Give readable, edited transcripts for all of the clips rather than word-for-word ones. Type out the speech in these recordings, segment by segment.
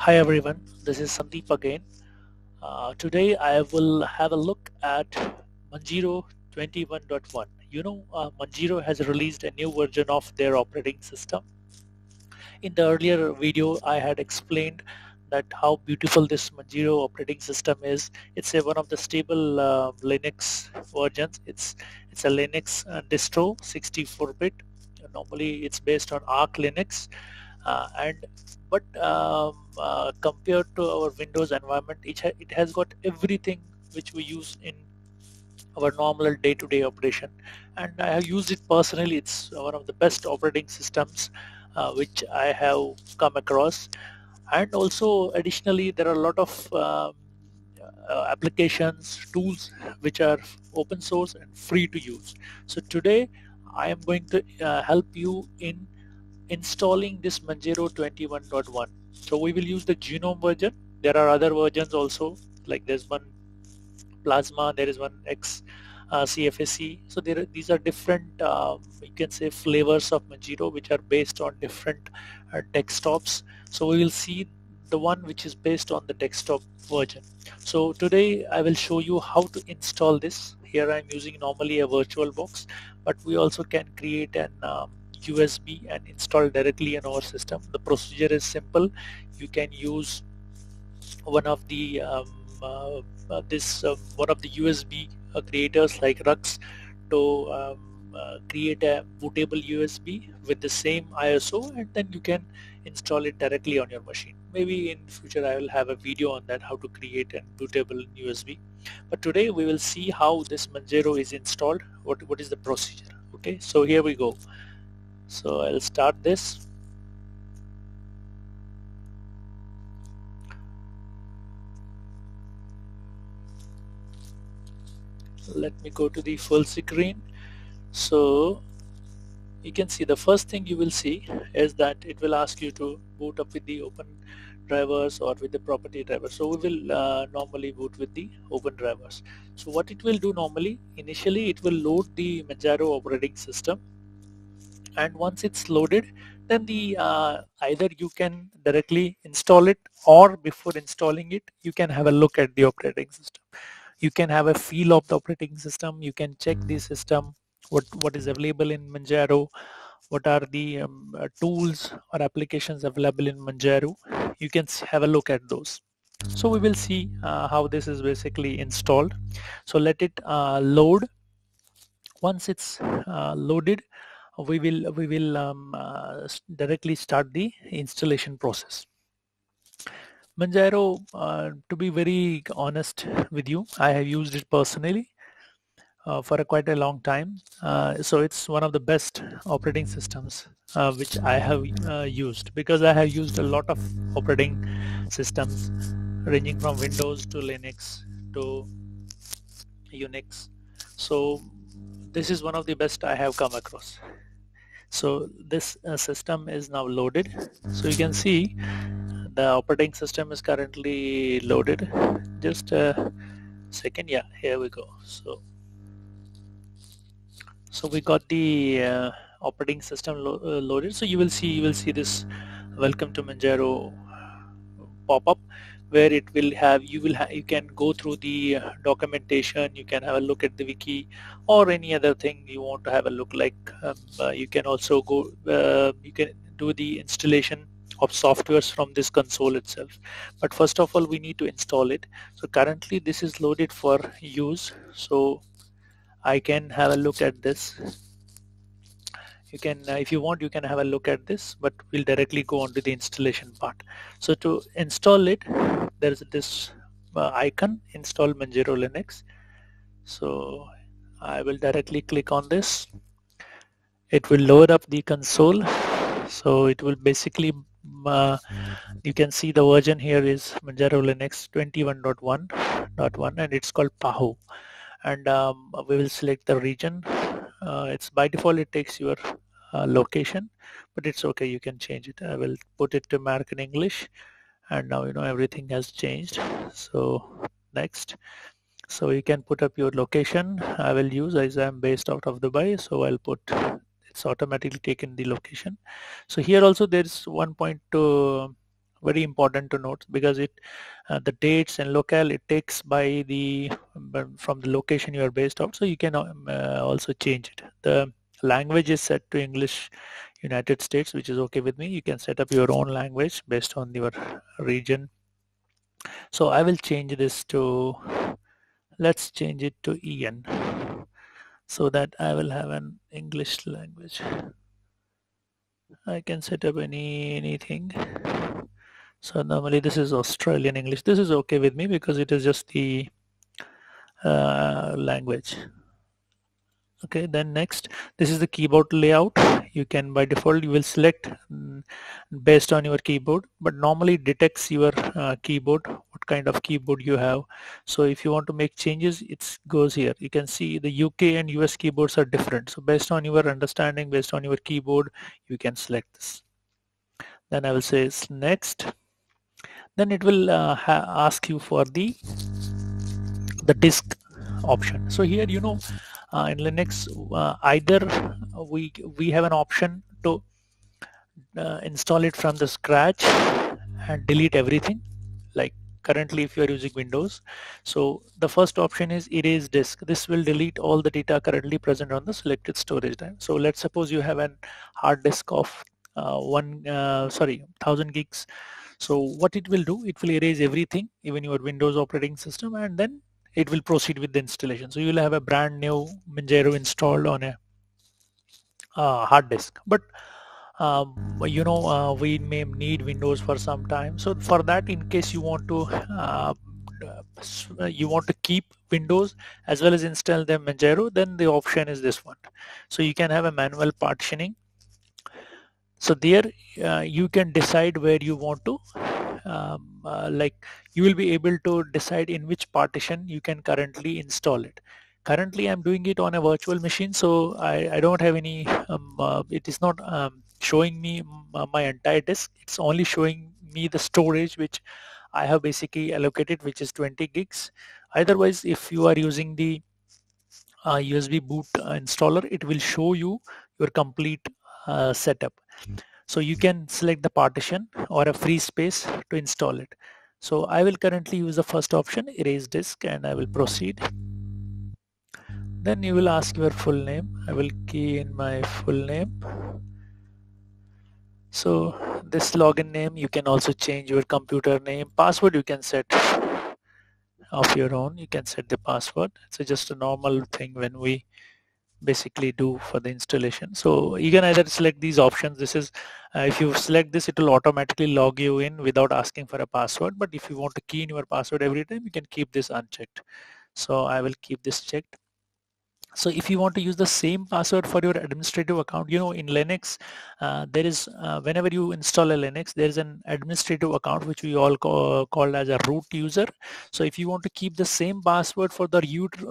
Hi everyone, this is Sandeep again. Today I will have a look at Manjaro 21.1. Manjaro has released a new version of their operating system. In the earlier video, I had explained that how beautiful this Manjaro operating system is. It's one of the stable Linux versions. It's a Linux distro, 64-bit. Normally, it's based on Arch Linux and but compared to our Windows environment, it has got everything which we use in our normal day-to-day operation, and I have used it personally. It's one of the best operating systems which I have come across. And also additionally, there are a lot of applications, tools which are open source and free to use. So today I am going to help you in installing this Manjaro 21.1. So we will use the GNOME version. There are other versions also, like there's one Plasma, there is one X CFSE. So these are different, you can say, flavors of Manjaro which are based on different desktops. So we will see the one which is based on the desktop version. So today I will show you how to install this. Here I'm using normally a VirtualBox, but we also can create an USB and install directly in our system. The procedure is simple. You can use one of the one of the USB creators like Rux to create a bootable USB with the same ISO, and then you can install it directly on your machine. Maybe in future I will have a video on that, how to create a bootable USB. But today we will see how this Manjaro is installed. What is the procedure? Okay, so here we go. So I'll start this. Let me go to the full screen. So you can see the first thing you will see is that it will ask you to boot up with the open drivers or with the property drivers. So we will normally boot with the open drivers. So what it will do normally, initially it will load the Manjaro operating system, and once it's loaded, then the either you can directly install it, or before installing it you can have a look at the operating system. You can have a feel of the operating system. You can check the system, what is available in Manjaro, what are the tools or applications available in Manjaro. You can have a look at those. So we will see how this is basically installed. So let it load. Once it's loaded, we will directly start the installation process. Manjaro, to be very honest with you, I have used it personally for quite a long time. So it's one of the best operating systems which I have used, because I have used a lot of operating systems ranging from Windows to Linux to Unix. So this is one of the best I have come across. So this system is now loaded. So you can see the operating system is currently loaded. Just a second. Yeah, here we go. So we got the operating system loaded. So you will see this welcome to Manjaro pop-up, where it will have you can go through the documentation. You can have a look at the wiki or any other thing you want to have a look, like you can also go you can do the installation of softwares from this console itself. But first of all we need to install it. So currently this is loaded for use, so I can have a look at this. You can if you want, you can have a look at this, but we'll directly go on to the installation part. So to install it, there's this icon, install Manjaro Linux. So I will directly click on this. It will load up the console. So it will basically you can see the version here is Manjaro Linux 21.1.1, and it's called PAHO. And we will select the region. It's by default it takes your location, but it's okay, you can change it. I will put it to American English, and now everything has changed. So next, so you can put up your location. I will use, as I'm based out of Dubai, so I'll put, it's automatically taken the location. So here also there's one point to very important to note, because it the dates and locale it takes by the from the location you are based out, so you can also change it. The language is set to English United States, which is okay with me. You can set up your own language based on your region. So I will change this to, let's change it to EN, so that I will have an English language. I can set up anything. So normally this is Australian English. This is okay with me because it is just the language. Okay, then next, this is the keyboard layout. You can, by default you will select based on your keyboard, but normally it detects your keyboard, what kind of keyboard you have. So if you want to make changes, it goes here. You can see the UK and US keyboards are different, so based on your understanding, based on your keyboard, you can select this. Then I will say next. Then it will ask you for the disk option. So here, you know, in Linux, either we have an option to install it from the scratch and delete everything, like currently if you are using Windows. So the first option is erase disk. This will delete all the data currently present on the selected storage drive. So let's suppose you have an hard disk of 1000 gigs. So what it will do, it will erase everything, even your Windows operating system, and then it will proceed with the installation. So you will have a brand new Manjaro installed on a hard disk. But you know, we may need Windows for some time. So for that, in case you want to keep Windows as well as install the Manjaro, then the option is this one. So you can have a manual partitioning. So there you can decide where you want to like you will be able to decide in which partition you can currently install it. Currently I'm doing it on a virtual machine, so I don't have any it is not showing me my entire disk. It's only showing me the storage which I have basically allocated, which is 20 gigs. Otherwise, if you are using the USB boot installer, it will show you your complete setup. So you can select the partition or a free space to install it. So I will currently use the first option, erase disk, and I will proceed. Then you will ask your full name. I will key in my full name. So this login name, you can also change your computer name. Password you can set of your own. You can set the password. It's just a normal thing when we basically do for the installation. So you can either select these options. This is if you select this, it will automatically log you in without asking for a password. But if you want to key in your password every time, you can keep this unchecked. So I will keep this checked. So if you want to use the same password for your administrative account, you know, in Linux, there is whenever you install a Linux, there is an administrative account which we all call as a root user. So if you want to keep the same password for the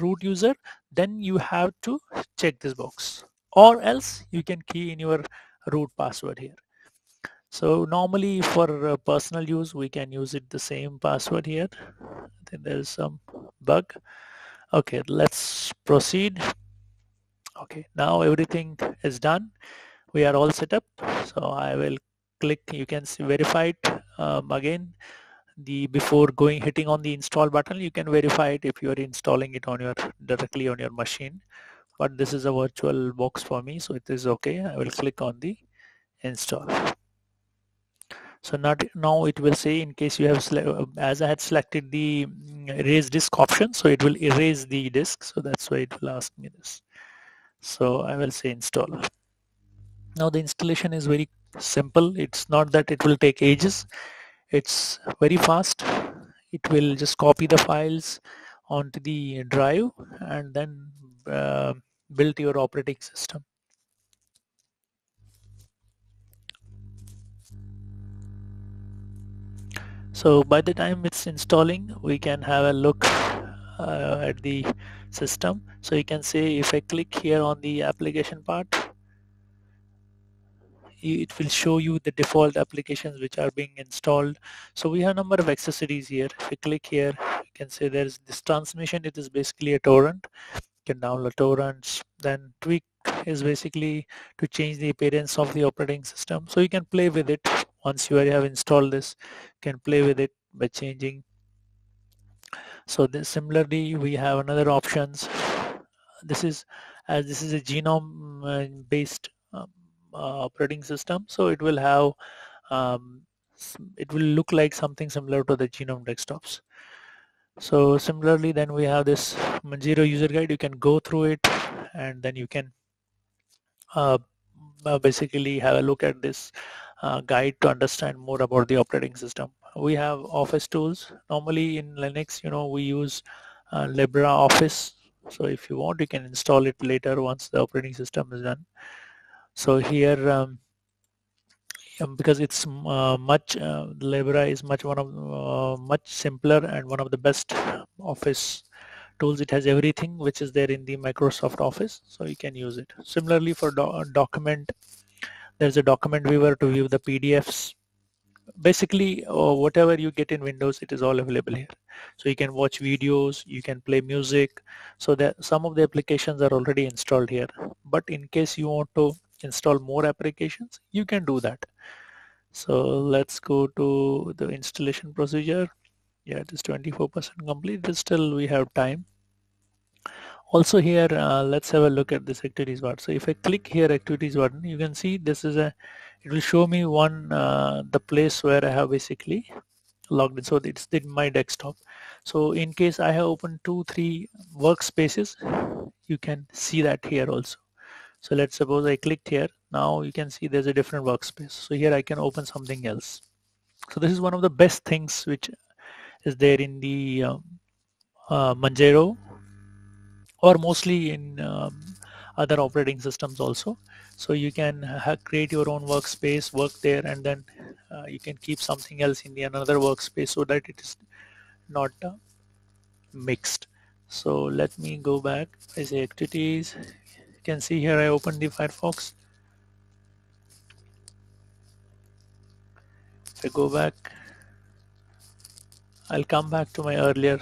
root user, then you have to check this box, or else you can key in your root password here. So normally for personal use, we can use it the same password here. I think there is some bug. Okay, let's proceed. Okay, now everything is done. We are all set up. So I will click, you can see verify it again. Before hitting on the install button, you can verify it if you are installing it on your directly on your machine. But this is a virtual box for me, so it is okay. I will click on the install. So now it will say, in case you have as I had selected the erase disk option, so it will erase the disk. So that's why it will ask me this. So I will say install. Now the installation is very simple. It's not that it will take ages. It's very fast. It will just copy the files onto the drive and then build your operating system. So by the time it's installing, we can have a look at the system. So you can say, if I click here on the application part, it will show you the default applications which are being installed. So we have a number of accessories here. If you click here, you can say there's this transmission. It is basically a torrent. You can download torrents. Then tweak is basically to change the appearance of the operating system. So you can play with it Once you have installed this, you can play with it by changing. So this, similarly, we have another options. This is, as this is a genome based operating system, so it will have it will look like something similar to the genome desktops. So similarly, then we have this Manjaro user guide. You can go through it, and then you can uh, basically have a look at this guide to understand more about the operating system. We have office tools. Normally in Linux, we use LibreOffice. So if you want, you can install it later once the operating system is done. So here, because it's Libra is much simpler and one of the best office tools. It has everything which is there in the Microsoft Office, so you can use it. Similarly, for document, there's a document viewer to view the PDFs. Basically, whatever you get in Windows, it is all available here. So you can watch videos, you can play music. So that some of the applications are already installed here, but in case you want to install more applications, you can do that. So let's go to the installation procedure. Yeah, it is 24% complete, but still we have time. Also here, let's have a look at this activities bar. So if I click here activities button, you can see this is it will show me the place where I have basically logged in. So it's in my desktop. So in case I have opened 2-3 workspaces, you can see that here also. So let's suppose I clicked here. Now you can see there's a different workspace. So here I can open something else. So this is one of the best things which is there in the Manjaro, or mostly in other operating systems also. So you can create your own workspace, work there, and then you can keep something else in the another workspace so that it is not mixed. So let me go back. I say activities. You can see here I opened the Firefox. If I go back, I'll come back to my earlier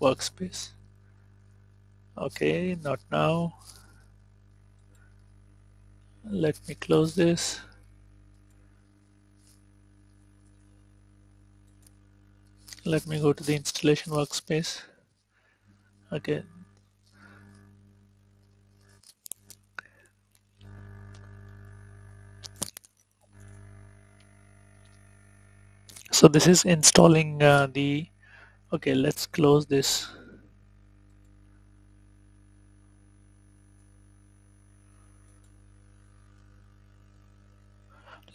workspace. Okay, not now. Let me close this. Let me go to the installation workspace. Okay. So this is installing okay, let's close this.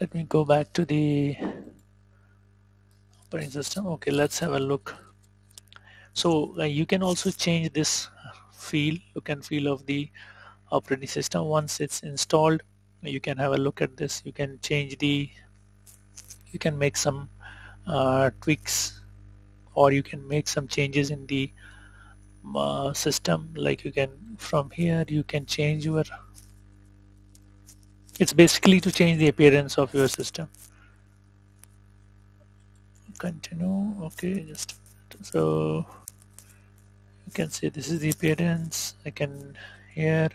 Let me go back to the operating system. Okay, let's have a look. So you can also change this look and feel of the operating system once it's installed. You can have a look at this. You can you can make some tweaks, or you can make some changes in the system. Like you can, from here you can change your, it's basically to change the appearance of your system. Continue. Okay, just so you can see this is the appearance. I can here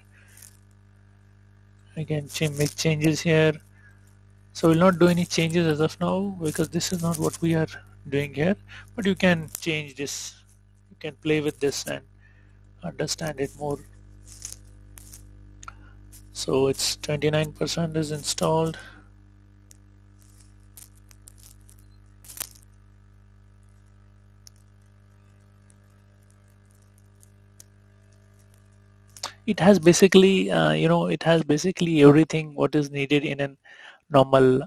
I can make changes here. So we'll not do any changes as of now because this is not what we are doing here, but you can change this. You can play with this and understand it more. So it's 29% is installed. It has basically it has basically everything what is needed in a normal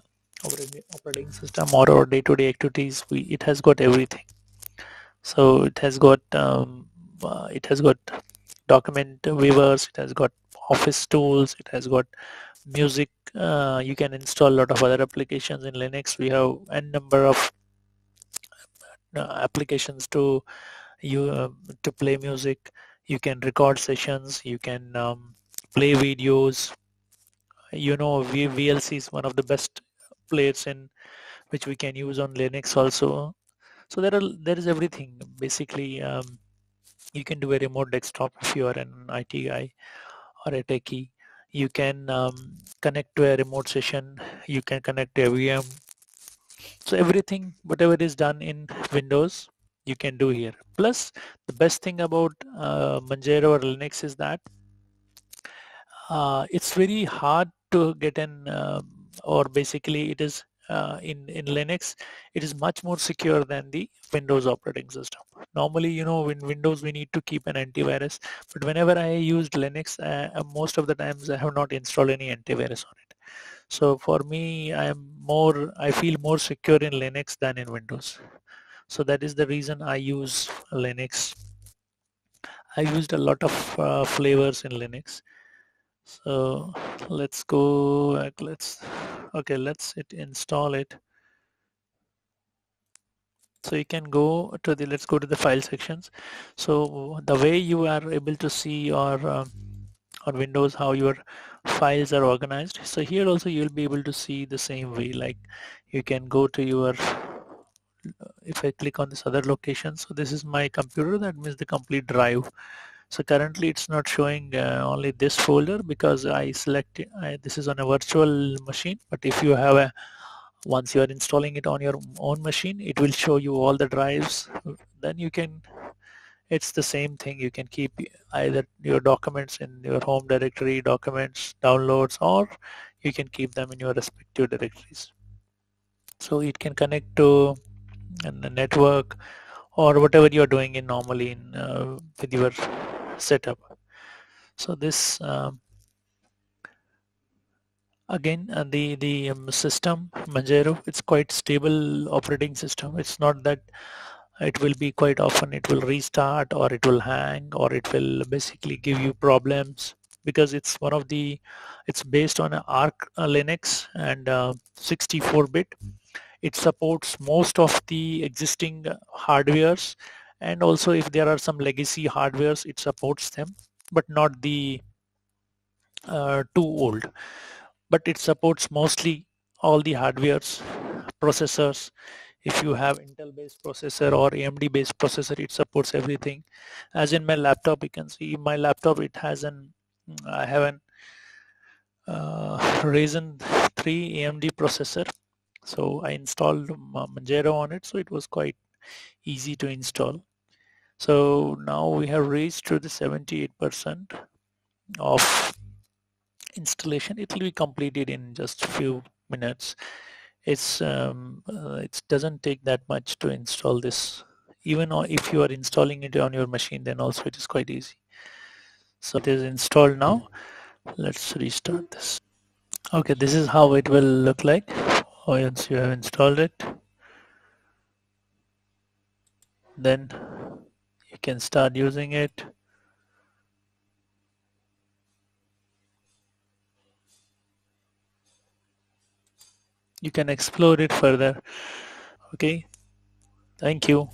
operating system or our day-to-day activities. It has got everything. So it has got document viewers, it has got office tools, it has got music. You can install a lot of other applications in Linux. We have n number of applications to play music. You can record sessions, you can play videos. VLC is one of the best players in which we can use on Linux also. So there is everything basically. You can do a remote desktop if you are an IT guy or a techie. You can connect to a remote session. You can connect to a VM. So everything, whatever is done in Windows, you can do here. Plus, the best thing about Manjaro or Linux is that it's very hard to get an, or basically it is in Linux, it is much more secure than the Windows operating system. Normally, in Windows we need to keep an antivirus, but whenever I used Linux, most of the times I have not installed any antivirus on it. So for me, I feel more secure in Linux than in Windows. So that is the reason I use Linux. I used a lot of flavors in Linux. So let's go, let's install it. So you can go to let's go to the file sections. So the way you are able to see your on Windows how your files are organized. So here also you'll be able to see the same way, like you can go to your, if I click on this other location, so this is my computer, that means the complete drive. So currently it's not showing only this folder because I selected, this is on a virtual machine, but if you have a, once you are installing it on your own machine, it will show you all the drives. Then you can, it's the same thing, you can keep either your documents in your home directory, documents, downloads, or you can keep them in your respective directories. So it can connect to a network or whatever you're doing in normally in with your setup. So this again, the system Manjaro, it's quite stable operating system. It's not that it will be, quite often it will restart or it will hang or it will basically give you problems, because it's one of the, it's based on Arc Linux and 64-bit. It supports most of the existing hardwares, and also if there are some legacy hardwares it supports them, but not the too old. But it supports mostly all the hardwares, processors. If you have Intel based processor or AMD based processor, it supports everything. As in my laptop, you can see my laptop, it has an, I have an Ryzen 3 AMD processor. So I installed Manjaro on it, so it was quite easy to install. So now we have reached to the 78% of installation. It will be completed in just a few minutes. It doesn't take that much to install this. Even if you are installing it on your machine, then also it is quite easy. So it is installed now. Let's restart this. Okay, this is how it will look like once you have installed it. Then you can start using it. You can explore it further. Okay, thank you.